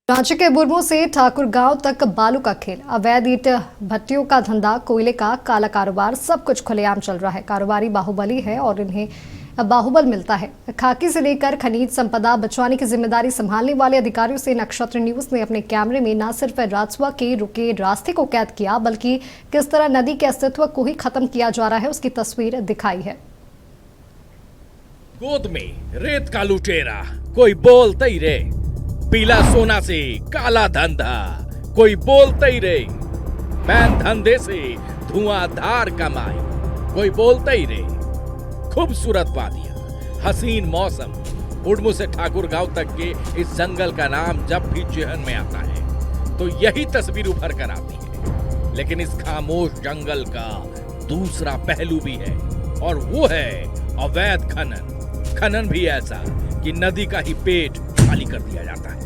रांची के बुरमू से ठाकुर गांव तक बालू का खेल, अवैध ईंट भट्टियों का धंधा, कोयले का काला कारोबार, सब कुछ खुलेआम चल रहा है। कारोबारी बाहुबली है और इन्हें बाहुबल मिलता है। खाकी से लेकर खनिज संपदा बचाने की जिम्मेदारी संभालने वाले अधिकारियों से नक्षत्र न्यूज ने अपने कैमरे में न सिर्फ राजस्व के रुके रास्ते को कैद किया, बल्कि किस तरह नदी के अस्तित्व को ही खत्म किया जा रहा है उसकी तस्वीर दिखाई है। गोद में रेत का लुटेरा, कोई बोलते ही रे। पीला सोना से काला धंधा, कोई बोलते ही रे। बैन धंधे से धुआंधार कमाई, कोई बोलते ही रे। खूबसूरत वादियां, हसीन मौसम, बुरमू से ठाकुर गांव तक के इस जंगल का नाम जब भी जेहन में आता है तो यही तस्वीर उभर कर आती है। लेकिन इस खामोश जंगल का दूसरा पहलू भी है और वो है अवैध खनन। खनन भी ऐसा कि नदी का ही पेट खाली कर दिया जाता है।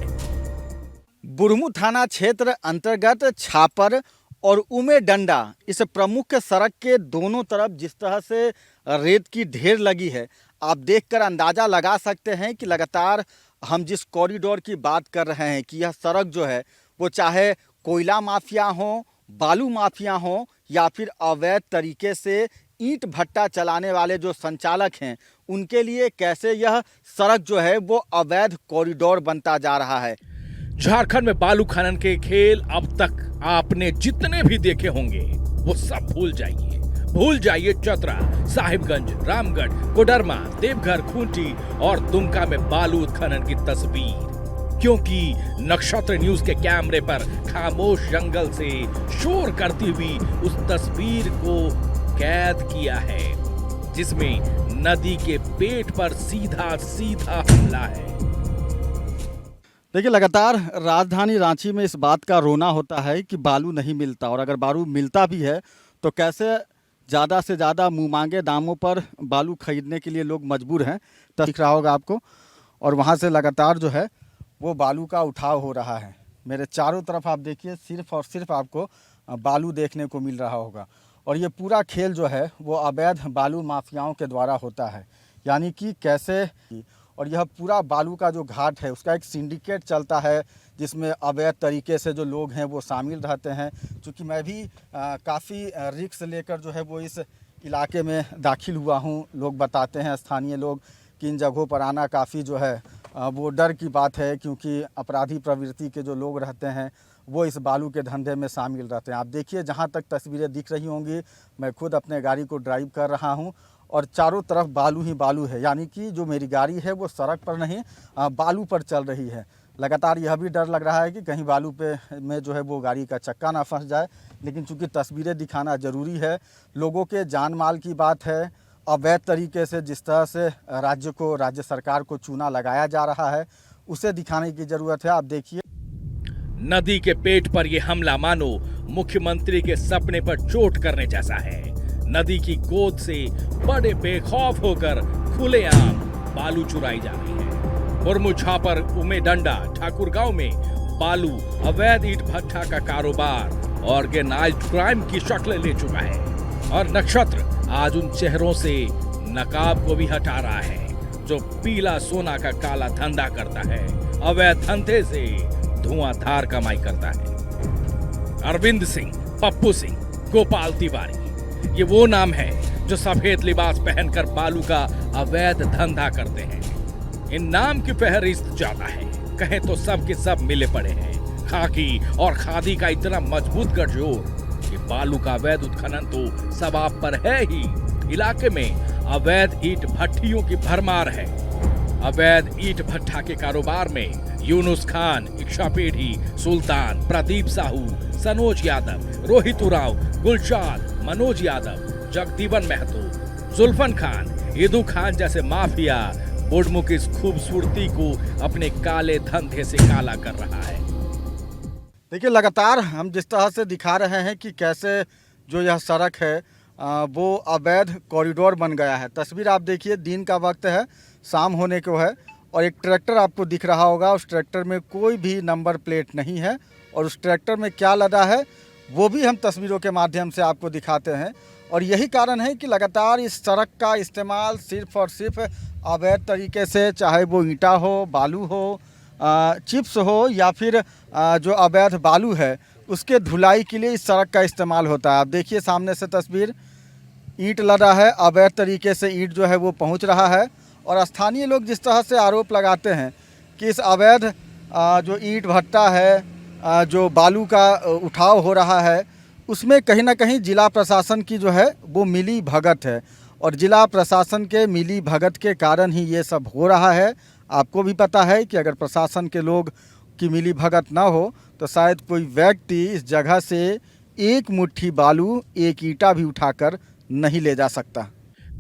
बुरमू थाना क्षेत्र अंतर्गत छापर और उमेडंडा इस प्रमुख सड़क के दोनों तरफ जिस तरह से रेत की ढेर लगी है, आप देखकर अंदाज़ा लगा सकते हैं कि लगातार हम जिस कॉरिडोर की बात कर रहे हैं कि यह सड़क जो है वो चाहे कोयला माफिया हो, बालू माफिया हो या फिर अवैध तरीके से ईंट भट्टा चलाने वाले जो संचालक हैं, उनके लिए कैसे यह सड़क जो है वो अवैध कॉरिडोर बनता जा रहा है। झारखंड में बालू खनन के खेल अब तक आपने जितने भी देखे होंगे वो सब भूल जाइए। भूल जाइए चतरा, साहिबगंज, रामगढ़, कोडरमा, देवघर, खूंटी और दुमका में बालू खनन की तस्वीर, क्योंकि नक्षत्र न्यूज के कैमरे पर खामोश जंगल से शोर करती हुई उस तस्वीर को कैद किया है जिसमें नदी के पेट पर सीधा सीधा हमला है। देखिए, लगातार राजधानी रांची में इस बात का रोना होता है कि बालू नहीं मिलता, और अगर बालू मिलता भी है तो कैसे ज़्यादा से ज़्यादा मुँह मांगे दामों पर बालू खरीदने के लिए लोग मजबूर हैं। तो दिख रहा होगा आपको, और वहाँ से लगातार जो है वो बालू का उठाव हो रहा है। मेरे चारों तरफ आप देखिए, सिर्फ और सिर्फ आपको बालू देखने को मिल रहा होगा। और ये पूरा खेल जो है वो अवैध बालू माफियाओं के द्वारा होता है, यानी कि कैसे। और यह पूरा बालू का जो घाट है उसका एक सिंडिकेट चलता है जिसमें अवैध तरीके से जो लोग हैं वो शामिल रहते हैं। चूँकि मैं भी काफ़ी रिस्क लेकर जो है वो इस इलाके में दाखिल हुआ हूँ। लोग बताते हैं, स्थानीय लोग, कि इन जगहों पर आना काफ़ी जो है वो डर की बात है, क्योंकि अपराधी प्रवृत्ति के जो लोग रहते हैं वो इस बालू के धंधे में शामिल रहते हैं। आप देखिए, जहाँ तक तस्वीरें दिख रही होंगी, मैं खुद अपने गाड़ी को ड्राइव कर रहा हूँ और चारों तरफ बालू ही बालू है, यानी कि जो मेरी गाड़ी है वो सड़क पर नहीं बालू पर चल रही है। लगातार यह भी डर लग रहा है कि कहीं बालू पे में जो है वो गाड़ी का चक्का ना फंस जाए। लेकिन चूँकि तस्वीरें दिखाना ज़रूरी है, लोगों के जान माल की बात है। अवैध तरीके से जिस तरह से राज्य सरकार को चूना लगाया जा रहा है, उसे दिखाने की ज़रूरत है। आप देखिए, नदी के पेट पर यह हमला मानो मुख्यमंत्री के सपने पर चोट करने जैसा है। नदी की गोद से बड़े बेखौफ होकर खुलेआम बालू चुराई जा रही है। बुरमू, छापर, उमेडंडा, ठाकुर गांव में बालू, अवैध ईंट भट्टा का कारोबार ऑर्गेनाइज्ड क्राइम की शक्ल ले चुका है। और नक्षत्र आज उन चेहरों से नकाब को भी हटा रहा है जो पीला सोना का काला धंधा करता है, अवैध धंधे से धुआंधार कमाई करता है। अरविंद सिंह, पप्पू सिंह, गोपाल तिवारी, ये वो नाम है जो सफेद लिबास पहनकर बालू का अवैध धंधा करते हैं। इन नाम की फहरिस्त ज्यादा है, कहें तो सब के सब मिले पड़े हैं। खाकी और खादी का इतना मजबूत गठजोड़ कि बालू का अवैध उत्खनन तो सब आप पर है ही। इलाके में अवैध ईंट भट्टियों की भरमार है। अवैध ईंट भट्टा के कारोबार में यूनुस खान, इच्छा पेढ़ी, सुल्तान, प्रदीप साहू, सनोज यादव, रोहित उराव, गुलशाद, मनोज यादव, जगदीवन महतो, जुल्फन खान, ईदू खान जैसे माफिया बुरमू की इस खूबसूरती को अपने काले धंधे से काला कर रहा है। देखिए, लगातार हम जिस तरह से दिखा रहे हैं कि कैसे जो यह सड़क है वो अवैध कॉरिडोर बन गया है। तस्वीर आप देखिए, दिन का वक्त है, शाम होने को है, और एक ट्रैक्टर आपको दिख रहा होगा। उस ट्रैक्टर में कोई भी नंबर प्लेट नहीं है, और उस ट्रैक्टर में क्या लदा है वो भी हम तस्वीरों के माध्यम से आपको दिखाते हैं। और यही कारण है कि लगातार इस सड़क का इस्तेमाल सिर्फ और सिर्फ अवैध तरीके से, चाहे वो ईंटा हो, बालू हो, चिप्स हो या फिर जो अवैध बालू है उसके धुलाई के लिए इस सड़क का इस्तेमाल होता है। आप देखिए सामने से तस्वीर, ईंट लदा है, अवैध तरीके से ईंट जो है वो पहुंच रहा है। और स्थानीय लोग जिस तरह से आरोप लगाते हैं कि इस अवैध जो ईंट भट्टा है, जो बालू का उठाव हो रहा है, उसमें कहीं ना कहीं जिला प्रशासन की जो है वो मिली भगत है। और जिला प्रशासन के मिली भगत के कारण ही ये सब हो रहा है। आपको भी पता है कि अगर प्रशासन के लोग की मिली भगत ना हो तो शायद कोई व्यक्ति इस जगह से एक मुट्ठी बालू, एक ईंटा भी उठाकर नहीं ले जा सकता।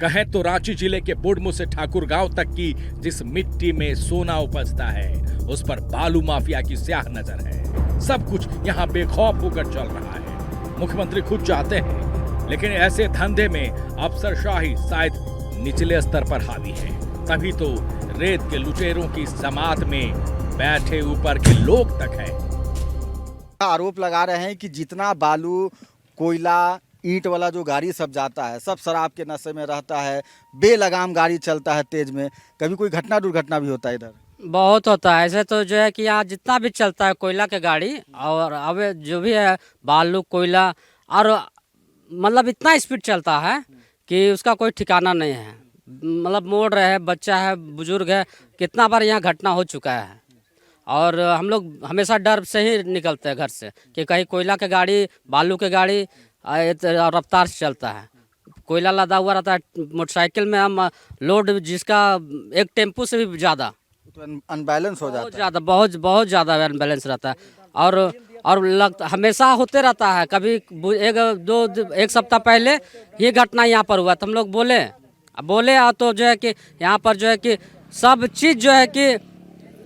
कहें तो रांची जिले के बुढ़मू से ठाकुर गांव तक की जिस मिट्टी में सोना उपजता है उस पर बालू माफिया की स्याह नजर है। सब कुछ यहाँ बेखौफ होकर चल रहा है। मुख्यमंत्री खुद चाहते हैं, लेकिन ऐसे धंधे में अफसरशाही शायद निचले स्तर पर हावी है। तभी तो रेत के लुटेरों की जमात में बैठे ऊपर के लोग तक है। आरोप लगा रहे हैं कि जितना बालू, कोयला, ईंट वाला जो गाड़ी सब जाता है सब शराब के नशे में रहता है, बेलगाम गाड़ी चलता है तेज में। कभी कोई घटना दुर्घटना भी होता है इधर? बहुत होता है ऐसे तो जो है कि यहाँ जितना भी चलता है कोयला के गाड़ी और अब जो भी है बालू, कोयला, और मतलब इतना स्पीड चलता है कि उसका कोई ठिकाना नहीं है। मतलब मोड़ रहे हैं, बच्चा है, बुजुर्ग है, कितना बार यहाँ घटना हो चुका है। और हम लोग हमेशा डर से ही निकलते हैं घर से कि कहीं कोयला के गाड़ी, बालू के गाड़ी रफ्तार से चलता है। कोयला लदा हुआ रहता है मोटरसाइकिल में, हम लोड जिसका एक टेम्पू से भी ज़्यादा, तो अनबैलेंस हो जाता है। ज़्यादा बहुत ज़्यादा अनबैलेंस रहता है। और हमेशा होते रहता है। कभी एक सप्ताह पहले ये घटना यहाँ पर हुआ तो हम लोग बोले तो जो है कि यहाँ पर जो है कि सब चीज़ जो है कि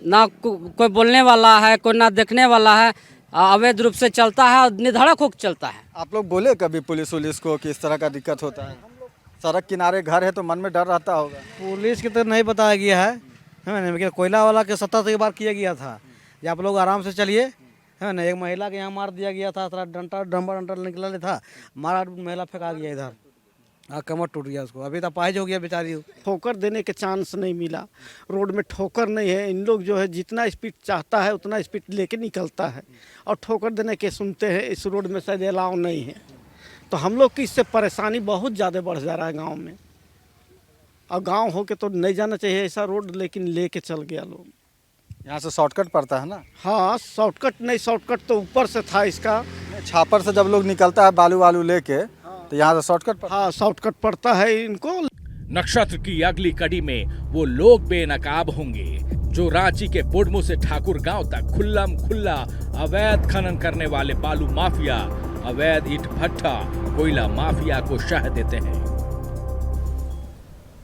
ना कोई बोलने वाला है, कोई ना देखने वाला है, अवैध रूप से चलता है और निधड़क होकर चलता है। आप लोग बोले कभी पुलिस उलिस को कि इस तरह का दिक्कत होता है? सड़क किनारे घर है तो मन में डर रहता होगा। पुलिस की तो नहीं बताया गया है ना, लेकिन कोयला वाला के 70 बार किया गया था कि आप लोग आराम से चलिए, है ना। एक महिला के यहाँ मार दिया गया था, थोड़ा डंडा निकला था, मारा, महिला फेंका गया इधर, कमर टूट गया उसको, अभी तो अपाहिज हो गया बेचारी। ठोकर देने के चांस नहीं मिला, रोड में ठोकर नहीं है। इन लोग जो है जितना स्पीड चाहता है उतना स्पीड लेके निकलता है और ठोकर देने के सुनते हैं इस रोड में शायद अलाउ नहीं है। तो हम लोग की इससे परेशानी बहुत ज़्यादा बढ़ जा रहा है गांव में। और गांव हो के तो नहीं जाना चाहिए ऐसा रोड, लेकिन लेके चल गया लोग। यहाँ से शॉर्टकट पड़ता है ना? हाँ, शॉर्टकट नहीं, शॉर्टकट तो ऊपर से था इसका। छापर से जब लोग निकलता है बालू वालू लेके तो यहाँ से शॉर्टकट हाँ, शॉर्टकट पड़ता है इनको। नक्षत्र की अगली कड़ी में वो लोग बेनकाब होंगे जो रांची के बुढ़मू से ठाकुर गांव तक खुल्लम खुल्ला अवैध खनन करने वाले बालू माफिया, अवैध ईंट भट्टा, कोयला माफिया को शह देते हैं।